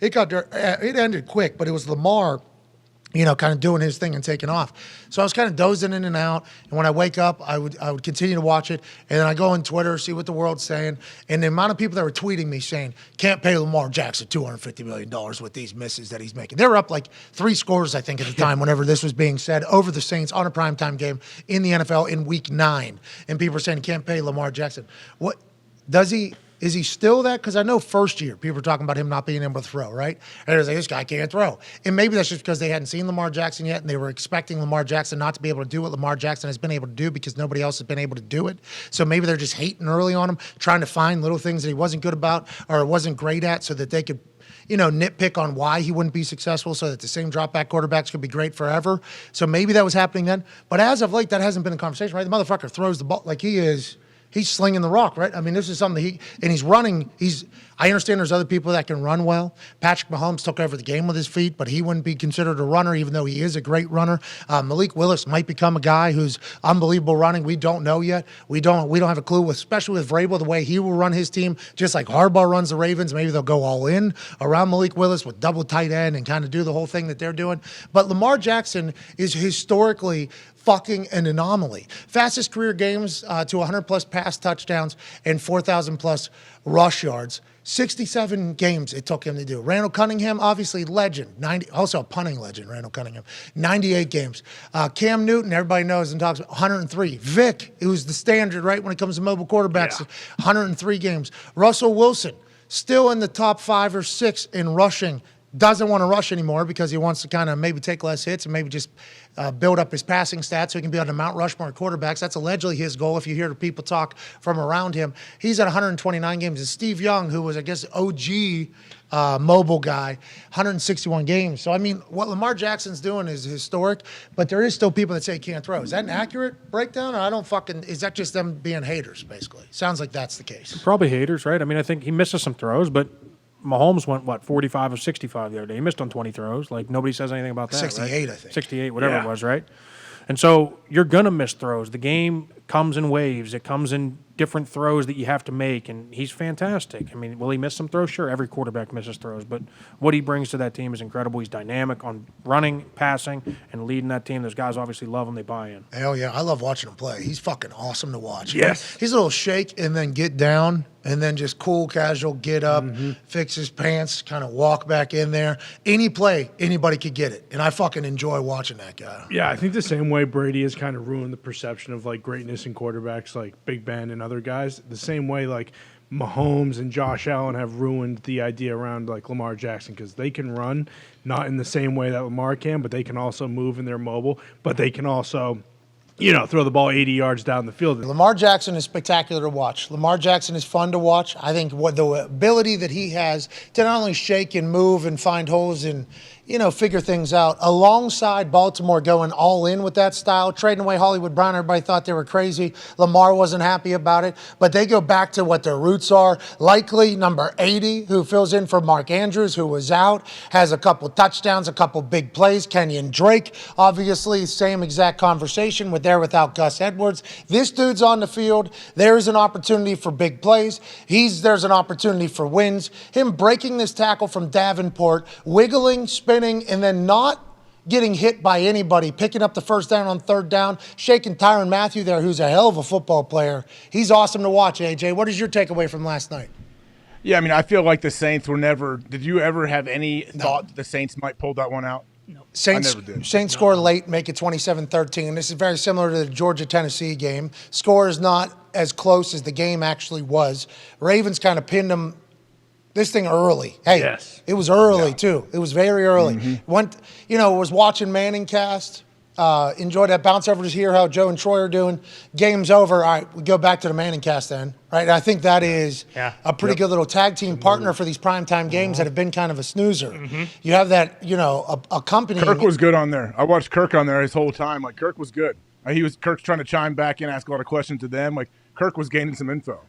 it ended quick, but it was Lamar, kind of doing his thing and taking off. So I was kind of dozing in and out. And when I wake up, I would continue to watch it. And then I go on Twitter, see what the world's saying. And the amount of people that were tweeting me saying, can't pay Lamar Jackson $250 million with these misses that he's making. They were up like 3 scores, I think, at the time, whenever this was being said, over the Saints on a primetime game in the NFL in week 9. And people were saying, can't pay Lamar Jackson. What does he? Is he still that? Because I know first year, people were talking about him not being able to throw, right? And it was like, this guy can't throw. And maybe that's just because they hadn't seen Lamar Jackson yet, and they were expecting Lamar Jackson not to be able to do what Lamar Jackson has been able to do because nobody else has been able to do it. So maybe they're just hating early on him, trying to find little things that he wasn't good about or wasn't great at so that they could nitpick on why he wouldn't be successful so that the same drop-back quarterbacks could be great forever. So maybe that was happening then. But as of late, that hasn't been a conversation, right? The motherfucker throws the ball like he's slinging the rock, right? I mean, this is something he's running. I understand there's other people that can run well. Patrick Mahomes took over the game with his feet, but he wouldn't be considered a runner, even though he is a great runner. Malik Willis might become a guy who's unbelievable running. We don't know yet. We don't have a clue, especially with Vrabel, the way he will run his team, just like Harbaugh runs the Ravens. Maybe they'll go all in around Malik Willis with double tight end and kind of do the whole thing that they're doing. But Lamar Jackson is historically fucking an anomaly. Fastest career games to 100-plus pass touchdowns and 4,000-plus rush yards. 67 games it took him to do. Randall Cunningham, obviously legend. Also a punting legend, Randall Cunningham. 98 games. Cam Newton, everybody knows and talks about 103. Vic, it was the standard, right, when it comes to mobile quarterbacks, 103 games. Russell Wilson, still in the top 5 or 6 in rushing. Doesn't want to rush anymore because he wants to kind of maybe take less hits and maybe just build up his passing stats so he can be on the Mount Rushmore quarterbacks. That's allegedly his goal if you hear people talk from around him. He's at 129 games. And Steve Young, who was, I guess, OG mobile guy, 161 games. So, I mean, what Lamar Jackson's doing is historic, but there is still people that say he can't throw. Is that an accurate breakdown, or is that just them being haters, basically? Sounds like that's the case. Probably haters, right? I mean, I think he misses some throws, but Mahomes went, 45 or 65 the other day. He missed on 20 throws. Like, nobody says anything about that, 68, right? I think. 68, whatever it was, right? And so you're going to miss throws. The game comes in waves. It comes in different throws that you have to make, and he's fantastic. I mean, will he miss some throws? Sure, every quarterback misses throws, but what he brings to that team is incredible. He's dynamic on running, passing, and leading that team. Those guys obviously love him. They buy in. Hell yeah. I love watching him play. He's fucking awesome to watch. Yes. He's a little shake and then get down and then just cool, casual, get up, fix his pants, kind of walk back in there. Any play, anybody could get it, and I fucking enjoy watching that guy. Yeah, I think the same way Brady has kind of ruined the perception of, like, greatness in quarterbacks like Big Ben and other guys, the same way, like, Mahomes and Josh Allen have ruined the idea around, like, Lamar Jackson, because they can run, not in the same way that Lamar can, but they can also move and they're mobile, but they can also, throw the ball 80 yards down the field. Lamar Jackson is spectacular to watch. Lamar Jackson is fun to watch. I think what the ability that he has to not only shake and move and find holes and, figure things out, alongside Baltimore going all in with that style, trading away Hollywood Brown. Everybody thought they were crazy. Lamar wasn't happy about it, but they go back to what their roots are. Likely number 80, who fills in for Mark Andrews, who was out, has a couple touchdowns, a couple big plays. Kenyon Drake, obviously, same exact conversation with there without Gus Edwards. This dude's on the field. There's an opportunity for big plays. There's an opportunity for wins. Him breaking this tackle from Davenport, wiggling, spinning, and then not getting hit by anybody, picking up the first down on third down, shaking Tyrann Mathieu there, who's a hell of a football player. He's awesome to watch, AJ. What is your takeaway from last night? Yeah, I mean, I feel like the Saints were never – did you ever have any thought that the Saints might pull that one out? No. Saints score late, make it 27-13. And this is very similar to the Georgia-Tennessee game. Score is not as close as the game actually was. Ravens kind of pinned them this thing early. Hey, yes. It was early, too. It was very early. Was watching Manning cast. Enjoyed that bounce over to hear how Joe and Troy are doing. Game's over. All right, we go back to the Manning cast then. Right? And I think that is a pretty good little tag team partner for these primetime games that have been kind of a snoozer. You have that, a company. Kirk was good on there. I watched Kirk on there his whole time. Like, Kirk was good. Kirk's trying to chime back in, ask a lot of questions to them. Like, Kirk was gaining some info.